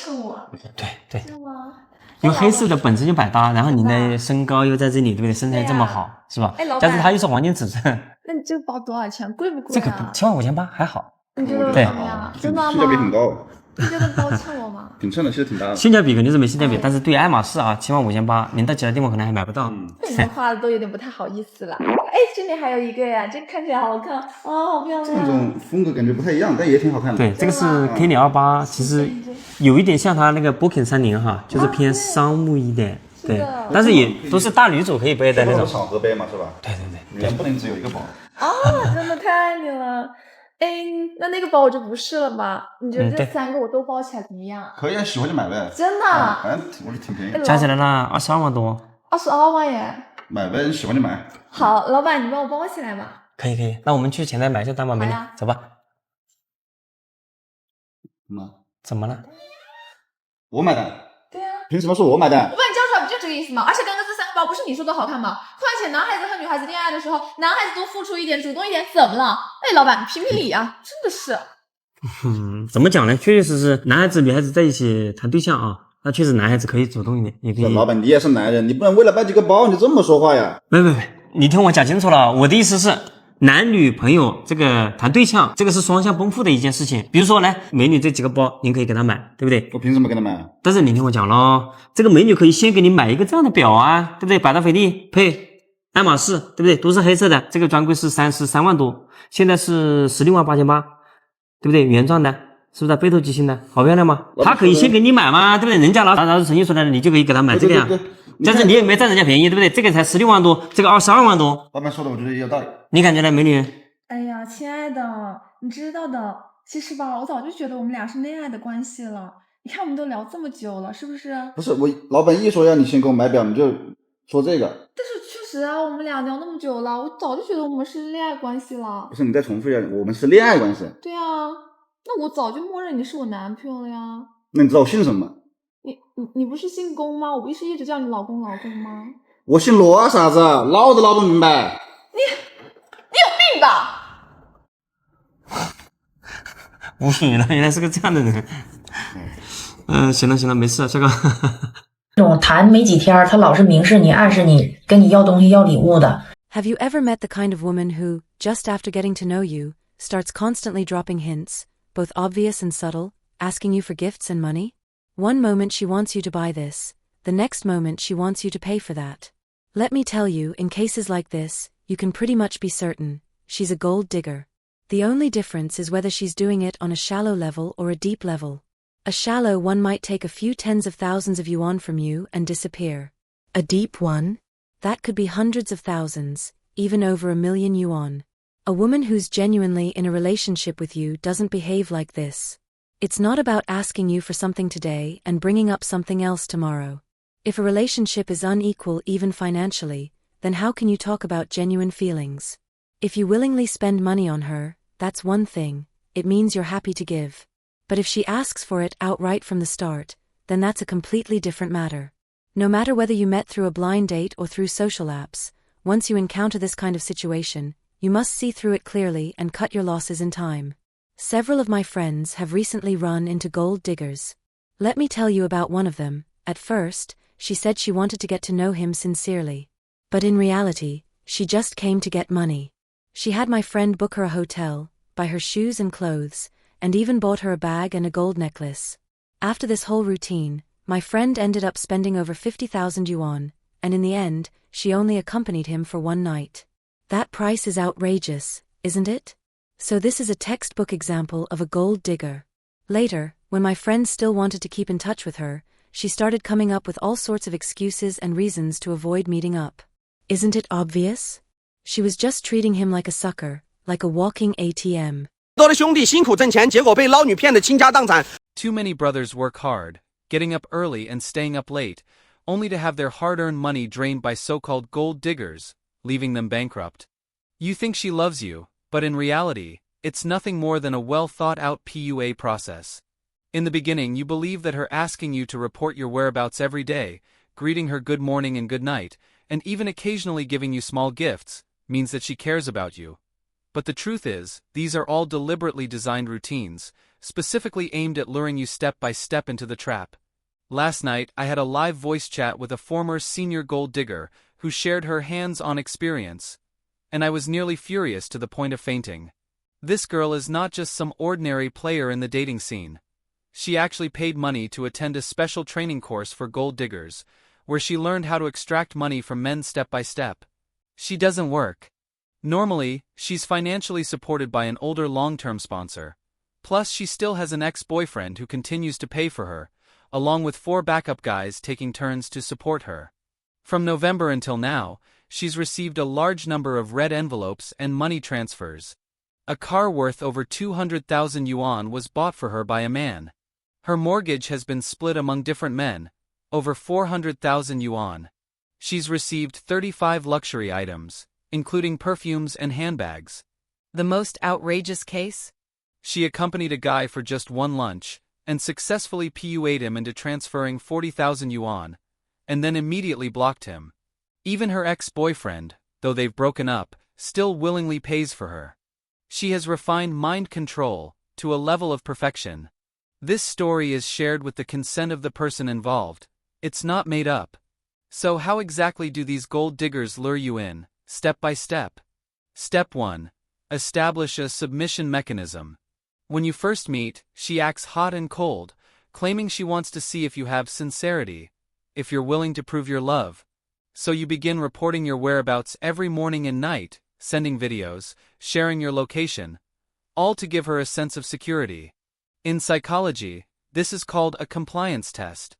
衬我。对，是吗？因为黑色的本身就百搭，然后你的身高又在这里，对不对？身材这么好，是吧？哎，老板，但是它又是黄金尺寸。那你这个包多少钱？贵不贵这个啊75800还好。你觉得怎么样？真的吗？性价比很高。你觉得包衬我吗？挺衬的，其实挺搭的。性价比肯定是没性价比，但是对爱马仕啊，75800，您到其他地方可能还买不到。你们画的都有点不太好意思了。哎，这里还有一个呀，这个看起来好看，好漂亮。这种风格感觉不太一样，但也挺好看的。对，这个是 K228，其实有一点像它那个 Birkin30哈，就是偏商务一点。对，但是也都是大女主可以背的那种。场合背嘛，是吧？对，女人不能只有一个包。真的太爱你了。哎，那个包我就不是了吧？你觉得这3个我都包起来怎么样？可以啊，喜欢就买呗。真的？反正我觉得挺便宜。加起来呢，22万多。22万耶！买呗，你喜欢就买。好，老板，你帮我包起来吧。可以，那我们去前台买一下单吧，美女，走吧。怎么了？我买单。对啊。凭什么是我买单？我把你叫出来不就这个意思吗？而且刚刚这3个包不是你说的好看吗？况且男孩子和女孩子恋爱的时候，男孩子多付出一点，主动一点，怎么了？哎，老板，评评理啊！真的是。怎么讲呢？确实是男孩子女孩子在一起谈对象啊，那确实男孩子可以主动一点，也可以。老板，你也是男人，你不能为了买几个包你这么说话呀？没，你听我讲清楚了，我的意思是。男女朋友这个谈对象，这个是双向奔赴的一件事情。比如说，来美女这几个包，您可以给她买，对不对？我凭什么给她买？但是你听我讲咯，这个美女可以先给你买一个这样的表啊，对不对？百达翡丽配爱马仕，对不对？都是黑色的，这个专柜是33万多，现在是16万8800，对不对？原装的，是不是背透机芯的？好漂亮吗？她可以先给你买嘛，对不对？人家拿出诚意出来了，你就可以给她买这个呀。但是你也没占人家便宜，对不对？这个才16万多，这个22万多。老板说的我觉得也有道理。你感觉呢，美女？哎呀，亲爱的，你知道的，其实吧，我早就觉得我们俩是恋爱的关系了。你看我们都聊这么久了，是不是？不是，我老板一说让你先给我买表，你就说这个。但是确实啊，我们俩聊那么久了，我早就觉得我们是恋爱关系了。不是，你再重复一下，我们是恋爱关系。对啊，那我早就默认你是我男朋友了呀。那你知道我姓什么吗？你不是姓龚吗？我不是一直叫你老公吗？我姓罗啊，傻子，闹都闹不明白。你有病吧？无语了，原来是个这样的人。行了，没事，下个。这种谈没几天，他老是明示你、暗示你，跟你要东西、要礼物的。Have you ever met the kind of woman who, just after getting to know you, starts constantly dropping hints, both obvious and subtle, asking you for gifts and money? One moment she wants you to buy this, the next moment she wants you to pay for that. Let me tell you, in cases like this, you can pretty much be certain, she's a gold digger. The only difference is whether she's doing it on a shallow level or a deep level. A shallow one might take a few tens of thousands of yuan from you and disappear. A deep one? That could be hundreds of thousands, even over 1 million yuan. A woman who's genuinely in a relationship with you doesn't behave like this. It's not about asking you for something today and bringing up something else tomorrow. If a relationship is unequal even financially, then how can you talk about genuine feelings? If you willingly spend money on her, that's one thing, it means you're happy to give. But if she asks for it outright from the start, then that's a completely different matter. No matter whether you met through a blind date or through social apps, once you encounter this kind of situation, you must see through it clearly and cut your losses in time. Several of my friends have recently run into gold diggers. Let me tell you about one of them. At first, she said she wanted to get to know him sincerely. But in reality, she just came to get money. She had my friend book her a hotel, buy her shoes and clothes, and even bought her a bag and a gold necklace. After this whole routine, my friend ended up spending over 50,000 yuan, and in the end, she only accompanied him for one night. That price is outrageous, isn't it? So this is a textbook example of a gold digger. Later, when my friend still wanted to keep in touch with her, she started coming up with all sorts of excuses and reasons to avoid meeting up. Isn't it obvious? She was just treating him like a sucker, like a walking ATM. 多的兄弟辛苦挣钱，结果被捞女骗得倾家荡产。 Too many brothers work hard, getting up early and staying up late, only to have their hard-earned money drained by so-called gold diggers, leaving them bankrupt. You think she loves you, but in reality, it's nothing more than a well-thought-out PUA process. In the beginning, you believe that her asking you to report your whereabouts every day, greeting her good morning and good night, and even occasionally giving you small gifts, means that she cares about you. But the truth is, these are all deliberately designed routines, specifically aimed at luring you step by step into the trap. Last night, I had a live voice chat with a former senior gold digger who shared her hands-on experience, and I was nearly furious to the point of fainting. This girl is not just some ordinary player in the dating scene. She actually paid money to attend a special training course for gold diggers, where she learned how to extract money from men step by step. She doesn't work. Normally, she's financially supported by an older long-term sponsor. Plus, she still has an ex-boyfriend who continues to pay for her, along with 4 backup guys taking turns to support her. From November until now, she's received a large number of red envelopes and money transfers. A car worth over 200,000 yuan was bought for her by a man. Her mortgage has been split among different men, over 400,000 yuan. She's received 35 luxury items, including perfumes and handbags. The most outrageous case? She accompanied a guy for just one lunch, and successfully PUA'd him into transferring 40,000 yuan, and then immediately blocked him. Even her ex-boyfriend, though they've broken up, still willingly pays for her. She has refined mind control to a level of perfection. This story is shared with the consent of the person involved. It's not made up. So how exactly do these gold diggers lure you in, step by step? Step 1. Establish a submission mechanism. When you first meet, she acts hot and cold, claiming she wants to see if you have sincerity, if you're willing to prove your love. So you begin reporting your whereabouts every morning and night, sending videos, sharing your location, all to give her a sense of security. In psychology, this is called a compliance test.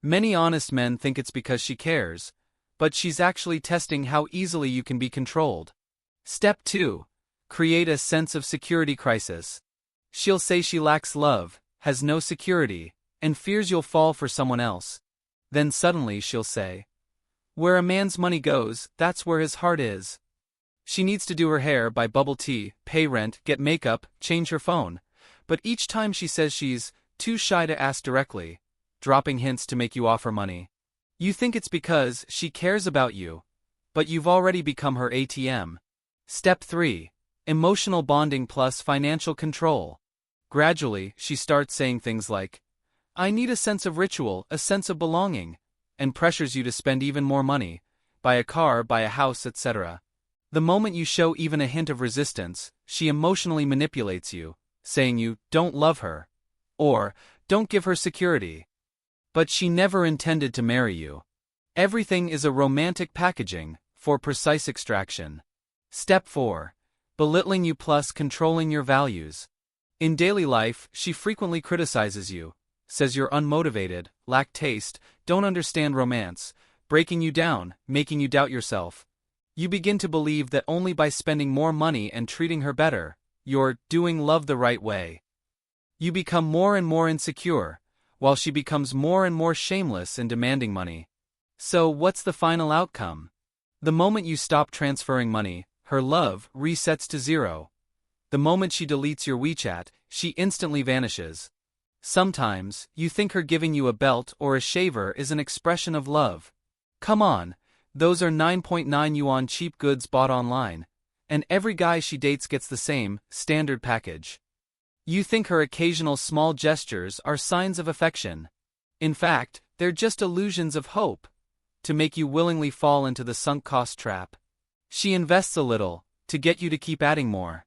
Many honest men think it's because she cares, but she's actually testing how easily you can be controlled. Step 2. Create a sense of security crisis. She'll say she lacks love, has no security, and fears you'll fall for someone else. Then suddenly she'll say, "Where a man's money goes, that's where his heart is." She needs to do her hair, buy bubble tea, pay rent, get makeup, change her phone. But each time she says she's too shy to ask directly, dropping hints to make you offer money. You think it's because she cares about you, but you've already become her ATM. Step 3. Emotional bonding plus financial control. Gradually, she starts saying things like, "I need a sense of ritual, a sense of belonging," and pressures you to spend even more money, buy a car, buy a house, etc. The moment you show even a hint of resistance, she emotionally manipulates you, saying you don't love her, or don't give her security. But she never intended to marry you. Everything is a romantic packaging for precise extraction. Step 4. Belittling you plus controlling your values. In daily life, she frequently criticizes you, says you're unmotivated, lack taste, don't understand romance, breaking you down, making you doubt yourself. You begin to believe that only by spending more money and treating her better, you're doing love the right way. You become more and more insecure, while she becomes more and more shameless in demanding money. So what's the final outcome? The moment you stop transferring money, her love resets to 0. The moment she deletes your WeChat, she instantly vanishes. Sometimes, you think her giving you a belt or a shaver is an expression of love. Come on, those are 9.9 yuan cheap goods bought online, and every guy she dates gets the same, standard package. You think her occasional small gestures are signs of affection. In fact, they're just illusions of hope, to make you willingly fall into the sunk cost trap. She invests a little, to get you to keep adding more.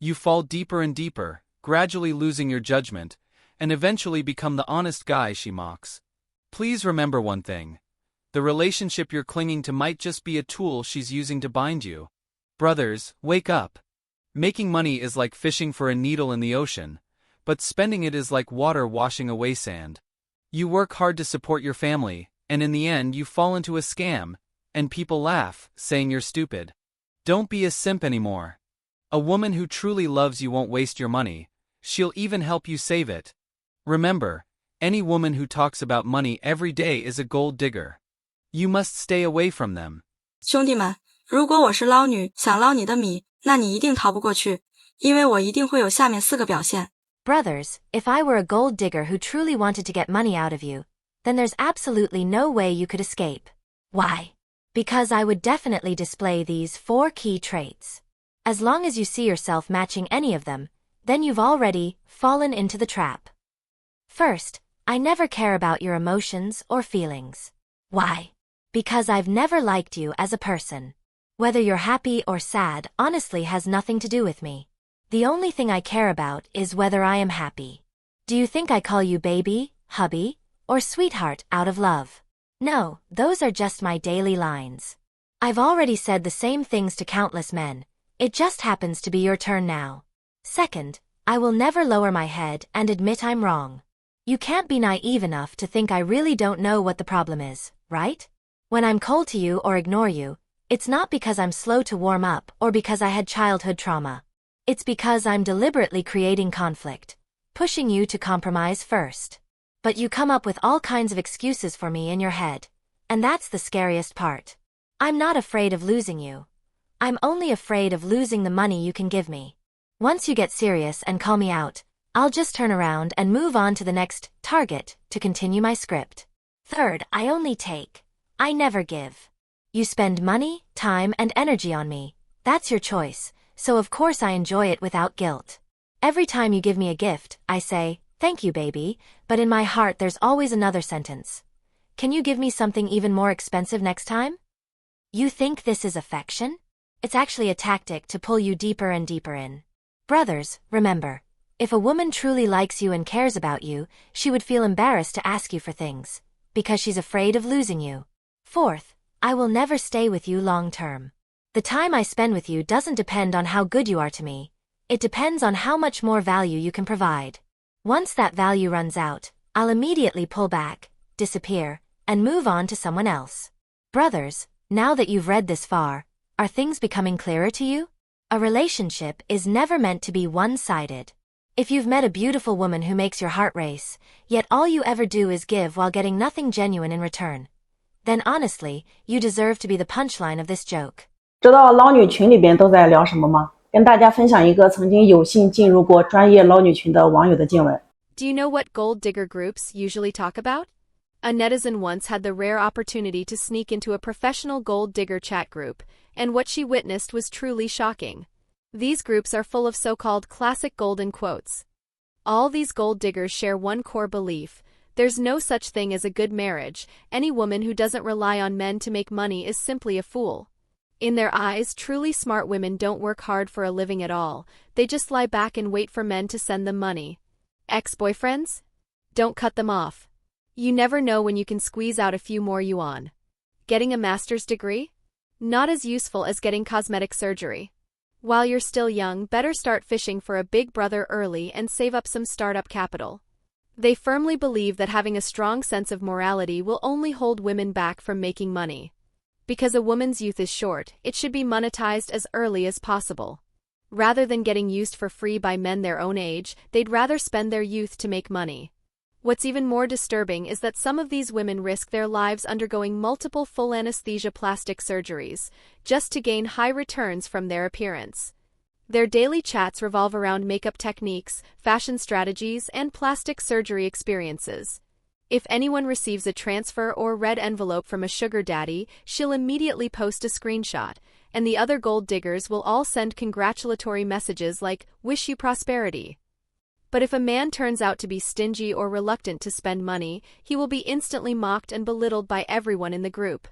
You fall deeper and deeper, gradually losing your judgment, and eventually become the honest guy she mocks. Please remember one thing. The relationship you're clinging to might just be a tool she's using to bind you. Brothers, wake up. Making money is like fishing for a needle in the ocean, but spending it is like water washing away sand. You work hard to support your family, and in the end you fall into a scam, and people laugh, saying you're stupid. Don't be a simp anymore. A woman who truly loves you won't waste your money, she'll even help you save it. Remember, any woman who talks about money every day is a gold digger. You must stay away from them. 兄弟们，如果我是捞女，想捞你的米，那你一定逃不过去，因为我一定会有下面4个表现。 Brothers, if I were a gold digger who truly wanted to get money out of you, then there's absolutely no way you could escape. Why? Because I would definitely display these 4 key traits. As long as you see yourself matching any of them, then you've already fallen into the trap. First, I never care about your emotions or feelings. Why? Because I've never liked you as a person. Whether you're happy or sad honestly has nothing to do with me. The only thing I care about is whether I am happy. Do you think I call you baby, hubby, or sweetheart out of love? No, those are just my daily lines. I've already said the same things to countless men. It just happens to be your turn now. Second, I will never lower my head and admit I'm wrong. You can't be naive enough to think I really don't know what the problem is, right? When I'm cold to you or ignore you, it's not because I'm slow to warm up or because I had childhood trauma. It's because I'm deliberately creating conflict, pushing you to compromise first. But you come up with all kinds of excuses for me in your head, and that's the scariest part. I'm not afraid of losing you. I'm only afraid of losing the money you can give me. Once you get serious and call me out, I'll just turn around and move on to the next target to continue my script. Third, I only take. I never give. You spend money, time, and energy on me. That's your choice, so of course I enjoy it without guilt. Every time you give me a gift, I say, "Thank you, baby," but in my heart there's always another sentence. Can you give me something even more expensive next time? You think this is affection? It's actually a tactic to pull you deeper and deeper in. Brothers, remember, if a woman truly likes you and cares about you, she would feel embarrassed to ask you for things, because she's afraid of losing you. Fourth, I will never stay with you long term. The time I spend with you doesn't depend on how good you are to me. It depends on how much more value you can provide. Once that value runs out, I'll immediately pull back, disappear, and move on to someone else. Brothers, now that you've read this far, are things becoming clearer to you? A relationship is never meant to be one-sided. If you've met a beautiful woman who makes your heart race, yet all you ever do is give while getting nothing genuine in return, then honestly, you deserve to be the punchline of this joke. 知道捞女群里边都在聊什么吗？跟大家分享一个曾经有幸进入过专业捞女群的网友的见闻。 Do you know what gold digger groups usually talk about? A netizen once had the rare opportunity to sneak into a professional gold digger chat group, and what she witnessed was truly shocking. These groups are full of so-called classic golden quotes. All these gold diggers share one core belief: there's no such thing as a good marriage. Any woman who doesn't rely on men to make money is simply a fool. In their eyes, truly smart women don't work hard for a living at all. They just lie back and wait for men to send them money. Ex-boyfriends? Don't cut them off. You never know when you can squeeze out a few more yuan. Getting a master's degree? Not as useful as getting cosmetic surgery. While you're still young, better start fishing for a big brother early and save up some startup capital. They firmly believe that having a strong sense of morality will only hold women back from making money. Because a woman's youth is short, it should be monetized as early as possible. Rather than getting used for free by men their own age, they'd rather spend their youth to make money. What's even more disturbing is that some of these women risk their lives undergoing multiple full anesthesia plastic surgeries, just to gain high returns from their appearance. Their daily chats revolve around makeup techniques, fashion strategies, and plastic surgery experiences. If anyone receives a transfer or red envelope from a sugar daddy, she'll immediately post a screenshot, and the other gold diggers will all send congratulatory messages like, "Wish you prosperity." But if a man turns out to be stingy or reluctant to spend money, he will be instantly mocked and belittled by everyone in the group.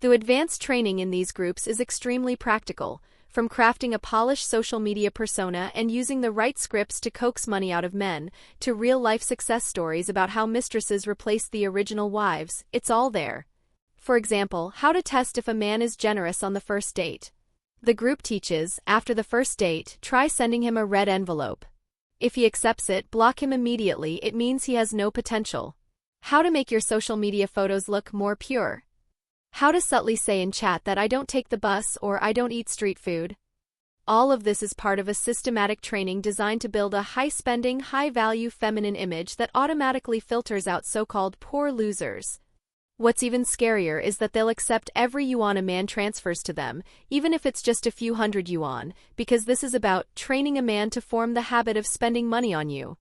The advanced training in these groups is extremely practical, from crafting a polished social media persona and using the right scripts to coax money out of men, to real-life success stories about how mistresses replaced the original wives. It's all there. For example, how to test if a man is generous on the first date. The group teaches, after the first date, try sending him a red envelope. If he accepts it, block him immediately. It means he has no potential. How to make your social media photos look more pure. How to subtly say in chat that "I don't take the bus" or "I don't eat street food." All of this is part of a systematic training designed to build a high-spending, high-value feminine image that automatically filters out so-called poor losers. What's even scarier is that they'll accept every yuan a man transfers to them, even if it's just a few hundred yuan, because this is about training a man to form the habit of spending money on you.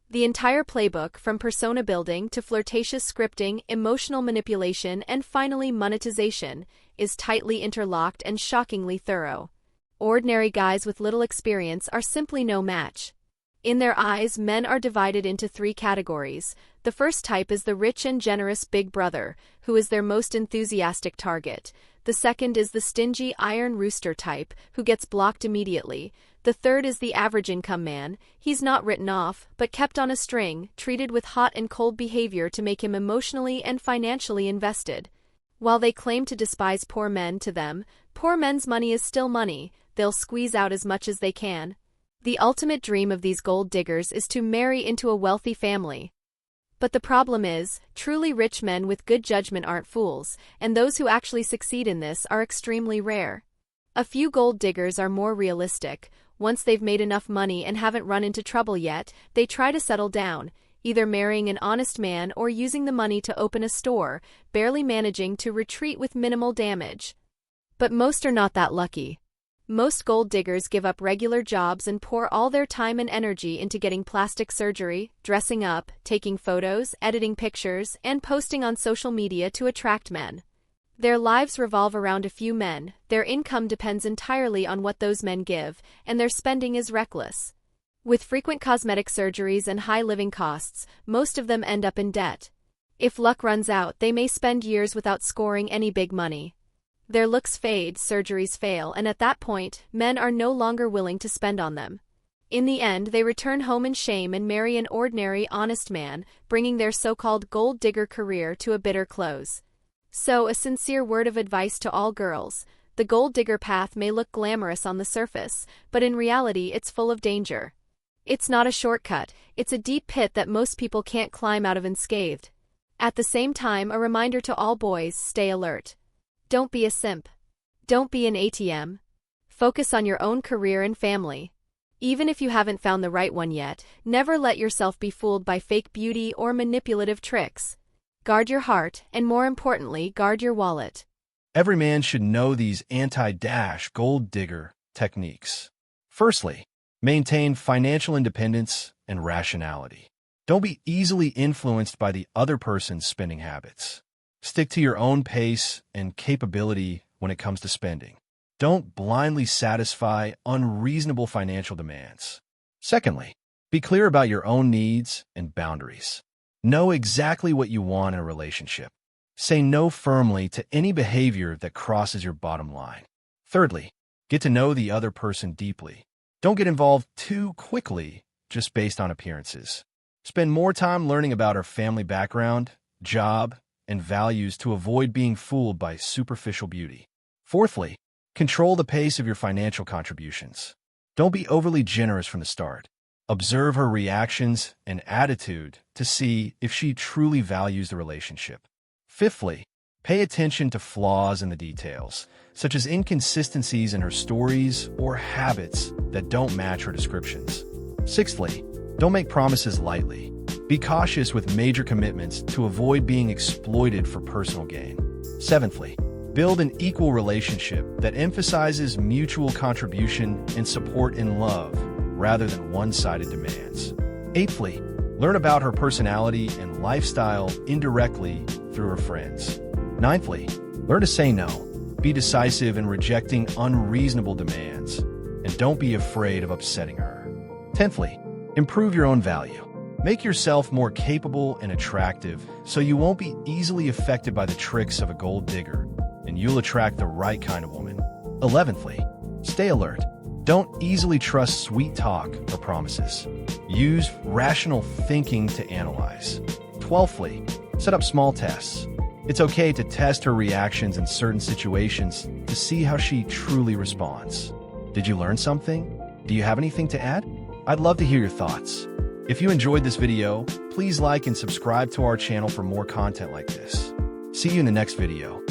The entire playbook, from persona building to flirtatious scripting, emotional manipulation, and finally monetization, is tightly interlocked and shockingly thorough. Ordinary guys with little experience are simply no match. In their eyes, men are divided into 3 categories. The first type is the rich and generous big brother, who is their most enthusiastic target. The second is the stingy iron rooster type, who gets blocked immediately. The third is the average income man. He's not written off, but kept on a string, treated with hot and cold behavior to make him emotionally and financially invested. While they claim to despise poor men, to them, poor men's money is still money. They'll squeeze out as much as they can. The ultimate dream of these gold diggers is to marry into a wealthy family. But the problem is, truly rich men with good judgment aren't fools, and those who actually succeed in this are extremely rare. A few gold diggers are more realistic. Once they've made enough money and haven't run into trouble yet, they try to settle down, either marrying an honest man or using the money to open a store, barely managing to retreat with minimal damage. But most are not that lucky. Most gold diggers give up regular jobs and pour all their time and energy into getting plastic surgery, dressing up, taking photos, editing pictures, and posting on social media to attract men. Their lives revolve around a few men, their income depends entirely on what those men give, and their spending is reckless. With frequent cosmetic surgeries and high living costs, most of them end up in debt. If luck runs out, they may spend years without scoring any big money. Their looks fade, surgeries fail, and at that point, men are no longer willing to spend on them. In the end, they return home in shame and marry an ordinary, honest man, bringing their so-called gold digger career to a bitter close. So, a sincere word of advice to all girls: the gold digger path may look glamorous on the surface, but in reality it's full of danger. It's not a shortcut, it's a deep pit that most people can't climb out of unscathed. At the same time, a reminder to all boys: stay alert. Don't be a simp. Don't be an ATM. Focus on your own career and family. Even if you haven't found the right one yet, never let yourself be fooled by fake beauty or manipulative tricks. Guard your heart, and more importantly, guard your wallet. Every man should know these anti-dash gold digger techniques. Firstly, maintain financial independence and rationality. Don't be easily influenced by the other person's spending habits. Stick to your own pace and capability when it comes to spending. Don't blindly satisfy unreasonable financial demands. Secondly, be clear about your own needs and boundaries. Know exactly what you want in a relationship. Say no firmly to any behavior that crosses your bottom line. Thirdly, get to know the other person deeply. Don't get involved too quickly just based on appearances. Spend more time learning about her family background, job, and values to avoid being fooled by superficial beauty. Fourthly, control the pace of your financial contributions. Don't be overly generous from the start. Observe her reactions and attitude to see if she truly values the relationship. Fifthly, pay attention to flaws in the details, such as inconsistencies in her stories or habits that don't match her descriptions. Sixthly, don't make promises lightly. Be cautious with major commitments to avoid being exploited for personal gain. Seventhly, build an equal relationship that emphasizes mutual contribution and support in love rather than one-sided demands. Eighthly, learn about her personality and lifestyle indirectly through her friends. Ninthly, learn to say no. Be decisive in rejecting unreasonable demands, and don't be afraid of upsetting her. Tenthly, improve your own value. Make yourself more capable and attractive so you won't be easily affected by the tricks of a gold digger, and you'll attract the right kind of woman. 11thly, stay alert. Don't easily trust sweet talk or promises. Use rational thinking to analyze. 12thly, set up small tests. It's okay to test her reactions in certain situations to see how she truly responds. Did you learn something? Do you have anything to add? I'd love to hear your thoughts. If you enjoyed this video, please like and subscribe to our channel for more content like this. See you in the next video.